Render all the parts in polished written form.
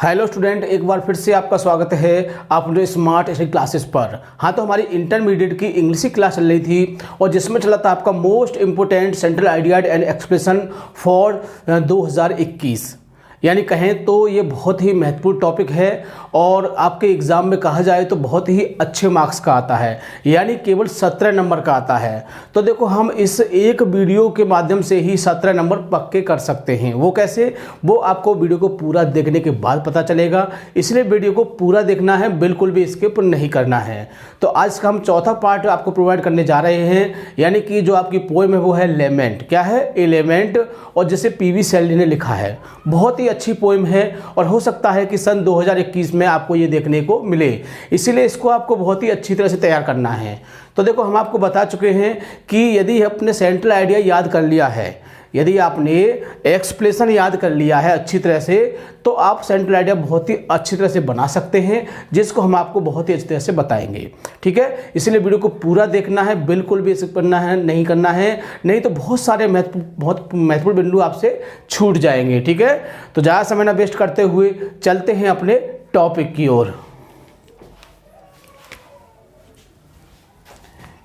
Hello student, एक बार फिर से आपका स्वागत है अपने स्मार्ट स्टडी क्लासेस पर। हाँ, तो हमारी इंटरमीडिएट की इंग्लिश की क्लास चल रही थी और जिसमें चला था आपका most important central ideas and expression for 2021। यानी कहें तो ये बहुत ही महत्वपूर्ण टॉपिक है और आपके एग्ज़ाम में कहा जाए तो बहुत ही अच्छे मार्क्स का आता है, यानी केवल 17 नंबर का आता है। तो देखो, हम इस एक वीडियो के माध्यम से ही 17 नंबर पक्के कर सकते हैं। वो कैसे, वो आपको वीडियो को पूरा देखने के बाद पता चलेगा, इसलिए वीडियो को पूरा देखना है, बिल्कुल भी स्किप नहीं करना है। तो आज का हम चौथा पार्ट आपको प्रोवाइड करने जा रहे हैं, यानी कि जो आपकी पोएम है वो है लेमेंट। क्या है? एलिमेंट, और जिसे पीवी शैली ने लिखा है। बहुत ही अच्छी पोएम है और हो सकता है कि सन 2021 में आपको ये देखने को मिले, इसीलिए इसको आपको बहुत ही अच्छी तरह से तैयार करना है। तो देखो, हम आपको बता चुके हैं कि यदि आपने सेंट्रल आइडिया याद कर लिया है, यदि आपने एक्सप्लेनेशन याद कर लिया है अच्छी तरह से, तो आप सेंट्रल आइडिया बहुत ही अच्छी तरह से बना सकते हैं, जिसको हम आपको बहुत ही अच्छी तरह से बताएंगे। ठीक है, इसलिए वीडियो को पूरा देखना है, बिल्कुल भी स्किप करना है नहीं करना है, नहीं तो बहुत सारे महत्वपूर्ण बिंदु आपसे छूट जाएंगे। ठीक है, तो ज़्यादा समय ना वेस्ट करते हुए चलते हैं अपने टॉपिक की ओर।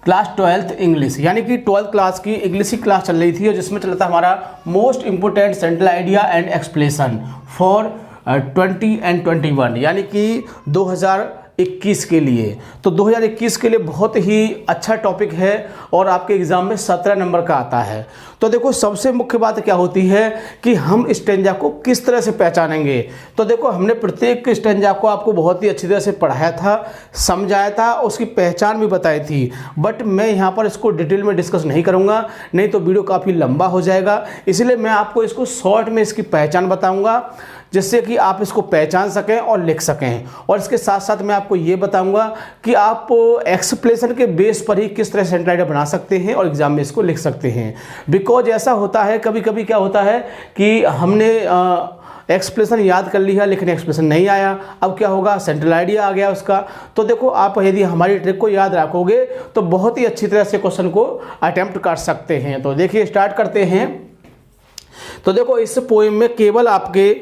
क्लास 12th इंग्लिश, यानी कि 12th क्लास की इंग्लिश की क्लास चल रही थी और जिसमें चला था हमारा most important central idea and explanation for 20 and 21, यानी कि 2021 के लिए। तो 2021 के लिए बहुत ही अच्छा टॉपिक है और आपके एग्जाम में 17 नंबर का आता है। तो देखो, सबसे मुख्य बात क्या होती है कि हम स्टेंजा को किस तरह से पहचानेंगे। तो देखो, हमने प्रत्येक स्टेंजा को आपको बहुत ही अच्छी तरह से पढ़ाया था, समझाया था, उसकी पहचान भी बताई थी। बट मैं यहाँ पर इसको डिटेल में डिस्कस नहीं करूँगा, नहीं तो वीडियो काफ़ी लंबा हो जाएगा। इसलिए मैं आपको इसको शॉर्ट में इसकी पहचान बताऊँगा, जिससे कि आप इसको पहचान सकें और लिख सकें। और इसके साथ साथ मैं आपको ये बताऊंगा कि आप एक्सप्लेनेशन के बेस पर ही किस तरह सेंट्रल आइडिया बना सकते हैं और एग्जाम में इसको लिख सकते हैं। बिकॉज ऐसा होता है, कभी कभी क्या होता है कि हमने एक्सप्लेनेशन याद कर लिया लेकिन एक्सप्लेनेशन नहीं आया। अब क्या होगा, सेंट्रल आइडिया आ गया उसका। तो देखो, आप यदि हमारी ट्रिक को याद रखोगे तो बहुत ही अच्छी तरह से क्वेश्चन को अटेम्प्ट कर सकते हैं। तो देखिए, स्टार्ट करते हैं। तो देखो, इस पोएम में केवल आपके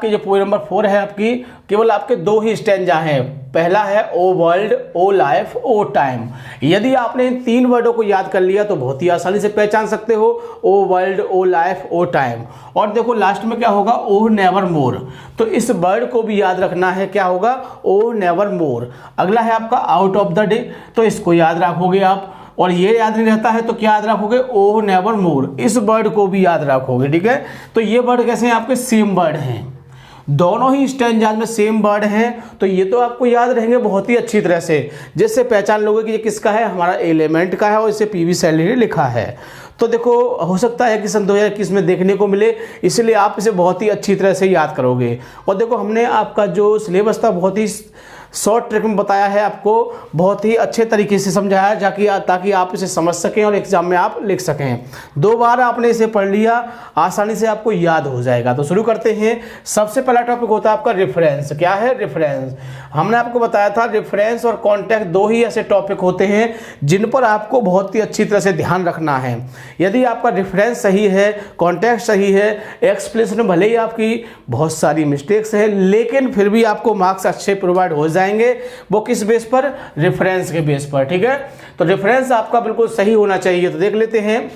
जो पोएम नंबर 4 है आपकी, केवल आपके 2 ही स्टैंजा हैं। पहला है ओ वर्ल्ड, ओ लाइफ, ओ टाइम। यदि आपने इन 3 वर्डों को याद कर लिया तो बहुत ही आसानी से पहचान सकते हो, ओ वर्ल्ड, ओ लाइफ, ओ टाइम। और देखो, लास्ट में क्या होगा, ओ नेवर मोर। तो इस वर्ड को भी याद रखना है, क्या होगा, ओ नेवर मोर। अगला है आपका आउट ऑफ द डे, तो इसको याद रखोगे आप। और ये याद नहीं रहता है तो क्या याद रखोगे, ओ नेवर मोर। इस वर्ड को भी याद रखोगे। ठीक है, तो ये वर्ड कैसे हैं, आपके सेम वर्ड हैं, दोनों ही स्टैंजाज में सेम वर्ड हैं। तो ये तो आपको याद रहेंगे बहुत ही अच्छी तरह से, जिससे पहचान लोगे कि ये किसका है, हमारा एलिमेंट का है और इसे पीवी शैली ने लिखा है। तो देखो, हो सकता है कि सन 2021 में देखने को मिले, इसलिए आप इसे बहुत ही अच्छी तरह से याद करोगे। और देखो, हमने आपका जो सिलेबस था बहुत ही शॉर्ट ट्रिक में बताया है, आपको बहुत ही अच्छे तरीके से समझाया ताकि आप इसे समझ सकें और एग्जाम में आप लिख सकें। 2 बार आपने इसे पढ़ लिया, आसानी से आपको याद हो जाएगा। तो शुरू करते हैं। सबसे पहला टॉपिक होता है आपका रेफरेंस। क्या है? रेफरेंस। हमने आपको बताया था रेफरेंस और कॉन्टेक्स्ट 2 ही ऐसे टॉपिक होते हैं जिन पर आपको बहुत ही अच्छी तरह से ध्यान रखना है। यदि आपका रेफरेंस सही है, कॉन्टेक्स्ट सही है, एक्सप्लेनेशन में भले ही आपकी बहुत सारी मिस्टेक्स है, लेकिन फिर भी आपको मार्क्स अच्छे प्रोवाइड हो जाएंगे। वो किस बेस पर? रेफरेंस के बेस पर। ठीक है, तो रेफरेंस आपका बिल्कुल सही होना चाहिए। तो देख लेते हैं।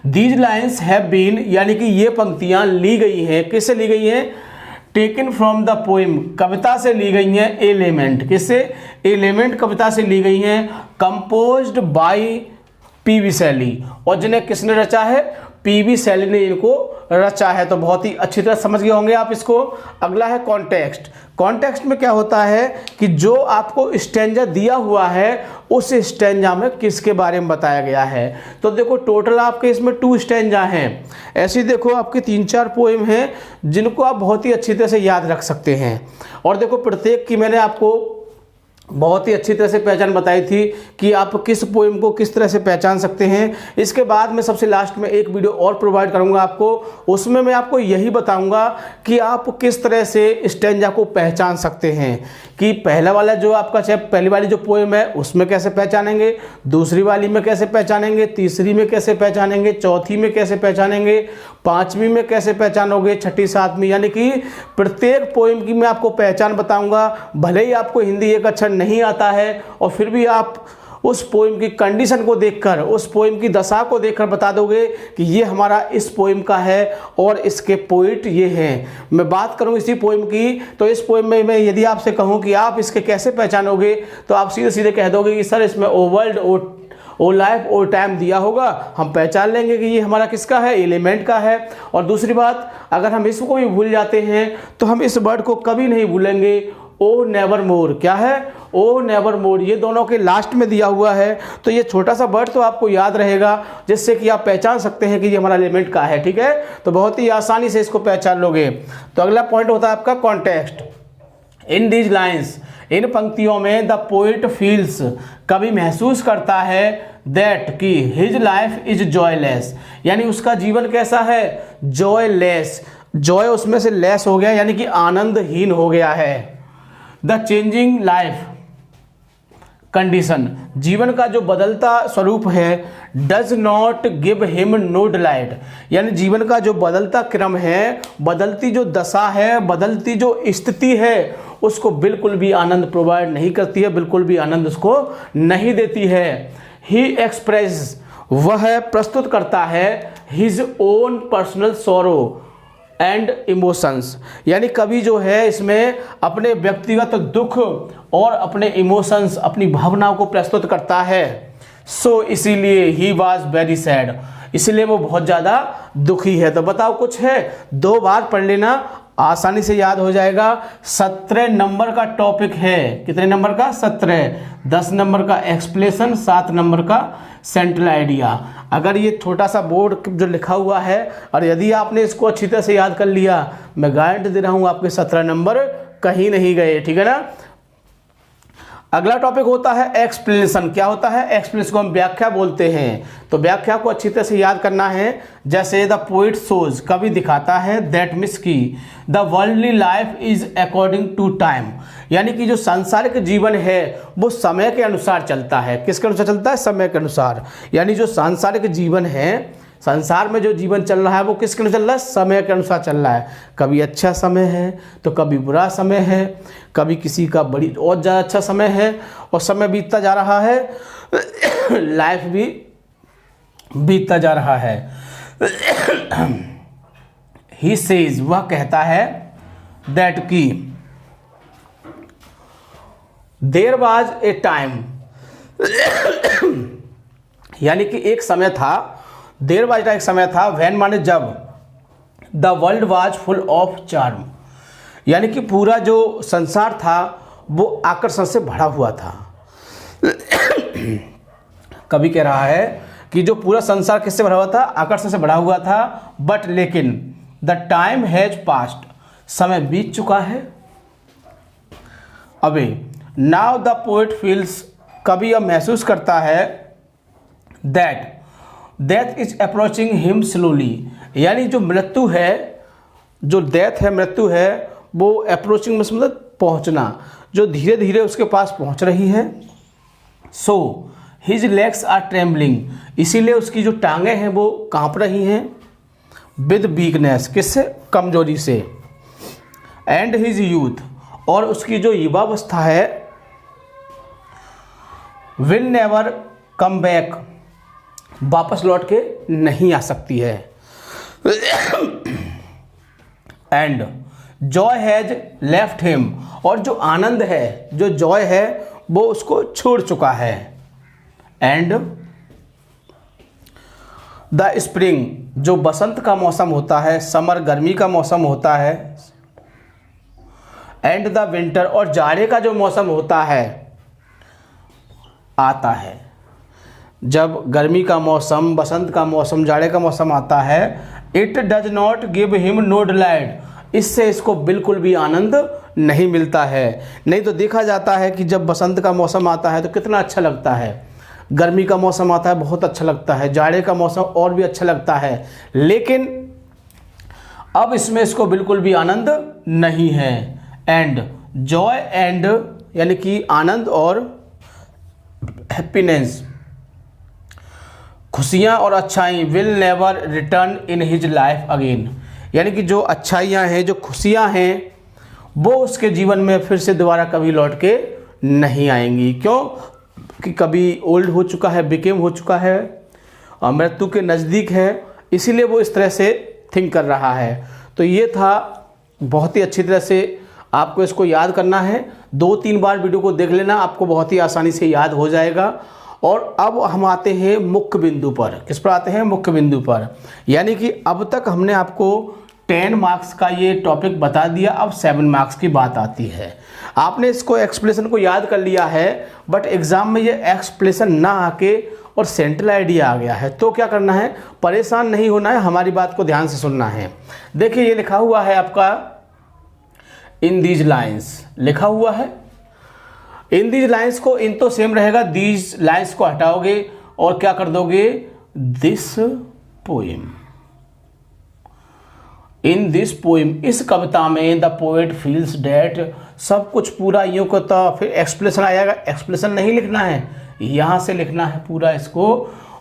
दीज लाइन्स हैव बीन, यानी कि ये पंक्तियां ली गई हैं, किससे ली गई हैं? टेकन फ्रॉम द पोएम, कविता से ली गई हैं। एलिमेंट, किससे? एलिमेंट कविता से ली गई हैं। कंपोज्ड बाय पीवी शैली, और जिन्हें किसने रचा है? पीवी शैली ने इनको रचा है। तो बहुत ही अच्छी तरह समझ गए होंगे आप इसको। अगला है कॉन्टेक्स्ट। कॉन्टेक्स्ट में क्या होता है कि जो आपको स्टैंजा दिया हुआ है उस स्टैंजा में किसके बारे में बताया गया है। तो देखो, टोटल आपके इसमें 2 स्टैंजा हैं। ऐसे देखो, आपके 3-4 पोएम हैं जिनको आप बहुत ही अच्छी तरह से याद रख सकते हैं। और देखो, प्रत्येक की मैंने आपको बहुत ही अच्छी तरह से पहचान बताई थी कि आप किस पोएम को किस तरह से पहचान सकते हैं। इसके बाद मैं सबसे लास्ट में एक वीडियो और प्रोवाइड करूंगा आपको, उसमें मैं आपको यही बताऊंगा कि आप किस तरह से स्टैंजा को पहचान सकते हैं। कि पहला वाला जो आपका पहली वाली जो पोएम है उसमें कैसे पहचानेंगे, दूसरी वाली में कैसे पहचानेंगे, तीसरी में कैसे पहचानेंगे, चौथी में कैसे पहचानेंगे, पांचवी में कैसे पहचानोगे, छठी सातवीं, यानी कि प्रत्येक पोइम की मैं आपको पहचान बताऊंगा। भले ही आपको हिंदी एक अक्षर नहीं आता है और फिर भी आप उस पोइम की कंडीशन को देखकर, उस पोइम की दशा को देखकर बता दोगे कि ये हमारा इस पोइम का है और इसके पोइट ये हैं। मैं बात करूं इसी पोइम की, तो इस पोइम में मैं यदि आपसे कहूं कि आप इसके कैसे पहचानोगे, तो आप सीधे सीधे कह दोगे कि सर इसमें ओ वर्ल्ड, ओ लाइफ, ओ टाइम दिया होगा, हम पहचान लेंगे कि ये हमारा किसका है, एलिमेंट का है। और दूसरी बात, अगर हम इसको भी भूल जाते हैं तो हम इस वर्ड को कभी नहीं भूलेंगे, ओ नेवर मोर। क्या है, ओ नेवर मोर, ये दोनों के लास्ट में दिया हुआ है। तो ये छोटा सा वर्ड तो आपको याद रहेगा, जिससे कि आप पहचान सकते हैं कि ये हमारा एलिमेंट का है। ठीक है, तो बहुत ही आसानी से इसको पहचान लोगे। तो अगला पॉइंट होता है आपका कॉन्टेक्स्ट। इन दीज लाइन्स, इन पंक्तियों में द पोइट फील्स, कवि महसूस करता है, दैट कि हिज लाइफ इज जॉयलेस, यानी उसका जीवन कैसा है, जॉयलेस। जॉय उसमें से लेस हो गया, यानी कि आनंदहीन हो गया है। द चेंजिंग लाइफ कंडीशन, जीवन का जो बदलता स्वरूप है, does not give him no delight, यानी जीवन का जो बदलता क्रम है, बदलती जो दशा है, बदलती जो स्थिति है, उसको बिल्कुल भी आनंद प्रोवाइड नहीं करती है, बिल्कुल भी आनंद उसको नहीं देती है। ही एक्सप्रेस, वह प्रस्तुत करता है, his own personal sorrow and emotions, यानी कवि जो है इसमें अपने व्यक्तिगत दुख और अपने इमोशंस, अपनी भावनाओं को प्रस्तुत करता है। सो इसीलिए ही वॉज वेरी सैड, इसलिए वो बहुत ज़्यादा दुखी है। तो बताओ कुछ है, 2 बार पढ़ लेना, आसानी से याद हो जाएगा। 17 नंबर का टॉपिक है, कितने नंबर का, 17। 10 नंबर का एक्सप्लेनेशन, 7 नंबर का सेंट्रल आइडिया। अगर ये छोटा सा बोर्ड जो लिखा हुआ है और यदि आपने इसको अच्छी तरह से याद कर लिया, मैं गारंटी दे रहा हूँ आपके 17 नंबर कहीं नहीं गए। ठीक है ना। अगला टॉपिक होता है एक्सप्लेनेशन। क्या होता है, एक्सप्लेनेशन को हम व्याख्या बोलते हैं। तो व्याख्या को अच्छी तरह से याद करना है। जैसे द पोइट शोज, कवि दिखाता है, दैट मीन्स की the worldly life is according to time, यानी कि जो सांसारिक जीवन है वो समय के अनुसार चलता है। किसके अनुसार चलता है, समय के अनुसार। यानी जो सांसारिक जीवन है, संसार में जो जीवन चल रहा है वो किसके अनुसार चल रहा है, समय के अनुसार चल रहा है। कभी अच्छा समय है तो कभी बुरा समय है, कभी किसी का बड़ी और ज़्यादा अच्छा समय है, और समय बीतता जा रहा है, लाइफ भी बीतता जा रहा है। ही सेज, वह कहता है, दैट की देयर वाज ए टाइम, यानी कि एक समय था, देर वाज एक समय था, वैन माने जब, the world was full of charm, यानी कि पूरा जो संसार था वो आकर्षण से भरा हुआ था। कवि कह रहा है कि जो पूरा संसार किससे भरा हुआ था, आकर्षण से भरा हुआ था। बट लेकिन द टाइम हैज पास्ट, समय बीत चुका है अभी। नाउ द पोएट फील्स, कवि अब महसूस करता है, that death is approaching him slowly, यानी जो मृत्यु है, जो डेथ है, मृत्यु है, वो अप्रोचिंग मतलब पहुंचना, जो धीरे धीरे उसके पास पहुंच रही है। So his legs are trembling, इसीलिए उसकी जो टांगें हैं वो कांप रही हैं। विद वीकनेस, किससे, कमजोरी से। एंड हिज यूथ, और उसकी जो युवावस्था है, विल नेवर कम बैक, वापस लौट के नहीं आ सकती है। And Joy has left him, और जो आनंद है, जो जॉय है, वो उसको छोड़ चुका है। एंड द स्प्रिंग, जो बसंत का मौसम होता है, समर गर्मी का मौसम होता है। एंड द विंटर, और जाड़े का जो मौसम होता है, आता है। जब गर्मी का मौसम, बसंत का मौसम, जाड़े का मौसम आता है, it does not give him no delight, इससे इसको बिल्कुल भी आनंद नहीं मिलता है। नहीं तो देखा जाता है कि जब बसंत का मौसम आता है तो कितना अच्छा लगता है, गर्मी का मौसम आता है बहुत अच्छा लगता है, जाड़े का मौसम और भी अच्छा लगता है, लेकिन अब इसमें इसको बिल्कुल भी आनंद नहीं है। एंड जॉय एंड, यानी कि आनंद और हैप्पीनेस खुशियाँ और अच्छाई will never return in his life again, यानी कि जो अच्छाइयाँ हैं, जो खुशियाँ हैं, वो उसके जीवन में फिर से दोबारा कभी लौट के नहीं आएंगी। क्यों? कि कभी ओल्ड हो चुका है, बिकेम हो चुका है और मृत्यु के नज़दीक है, इसीलिए वो इस तरह से थिंक कर रहा है। तो ये था, बहुत ही अच्छी तरह से आपको इसको याद करना है। 2-3 बार वीडियो को देख लेना, आपको बहुत ही आसानी से याद हो जाएगा। और अब हम आते हैं मुख्य बिंदु पर। किस पर आते हैं? मुख्य बिंदु पर। यानी कि अब तक हमने आपको 10 मार्क्स का ये टॉपिक बता दिया, अब 7 मार्क्स की बात आती है। आपने इसको एक्सप्लेनेशन को याद कर लिया है, बट एग्जाम में ये एक्सप्लेनेशन ना आके और सेंट्रल आइडिया आ गया है, तो क्या करना है? परेशान नहीं होना है, हमारी बात को ध्यान से सुनना है। देखिए ये लिखा हुआ है आपका इन दीज लाइन्स, लिखा हुआ है इन दीज लाइन्स को, इन तो सेम रहेगा, दीज लाइन्स को हटाओगे और क्या कर दोगे? This poem. In this poem, इस कविता में द पोएट फील्स डैट, सब कुछ पूरा यूँ को, तो फिर एक्सप्लेनेशन आएगा। एक्सप्लेनेशन नहीं लिखना है, यहाँ से लिखना है पूरा इसको,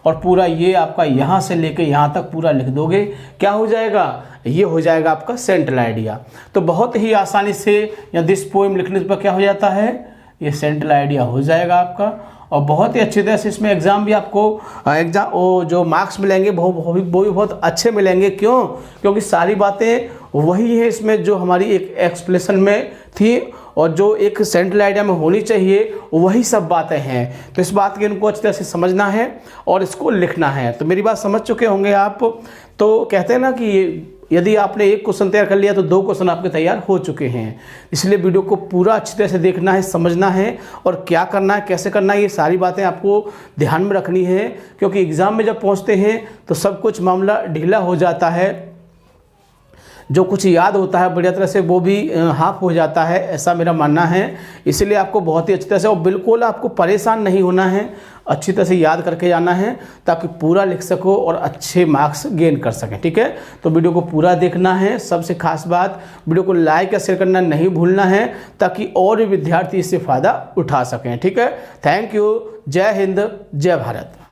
और पूरा ये आपका यहाँ से लेके यहाँ तक पूरा लिख दोगे, क्या हो जाएगा? ये हो जाएगा आपका सेंट्रल आइडिया। तो बहुत ही आसानी से या दिस पोएम लिखने पर क्या हो जाता है? ये सेंट्रल आइडिया हो जाएगा आपका। और बहुत ही अच्छी तरह से इसमें एग्ज़ाम भी आपको वो जो मार्क्स मिलेंगे वो भी बहुत अच्छे मिलेंगे। क्यों? क्योंकि सारी बातें वही है इसमें जो हमारी एक एक्सप्लेनेशन में थी और जो एक सेंट्रल आइडिया में होनी चाहिए, वही सब बातें हैं। तो इस बात को इनको अच्छी तरह से समझना है और इसको लिखना है। तो मेरी बात समझ चुके होंगे आप। तो कहते हैं ना कि यदि आपने एक क्वेश्चन तैयार कर लिया तो 2 क्वेश्चन आपके तैयार हो चुके हैं। इसलिए वीडियो को पूरा अच्छी तरह से देखना है, समझना है और क्या करना है, कैसे करना है, ये सारी बातें आपको ध्यान में रखनी है। क्योंकि एग्ज़ाम में जब पहुंचते हैं तो सब कुछ मामला ढीला हो जाता है, जो कुछ याद होता है बढ़िया तरह से वो भी हाफ हो जाता है, ऐसा मेरा मानना है। इसलिए आपको बहुत ही अच्छी तरह से और बिल्कुल आपको परेशान नहीं होना है, अच्छी तरह से याद करके जाना है ताकि पूरा लिख सको और अच्छे मार्क्स गेन कर सकें। ठीक है, तो वीडियो को पूरा देखना है। सबसे खास बात, वीडियो को लाइक या शेयर करना नहीं भूलना है ताकि और भी विद्यार्थी इससे फ़ायदा उठा सकें। ठीक है, थैंक यू। जय हिंद, जय भारत।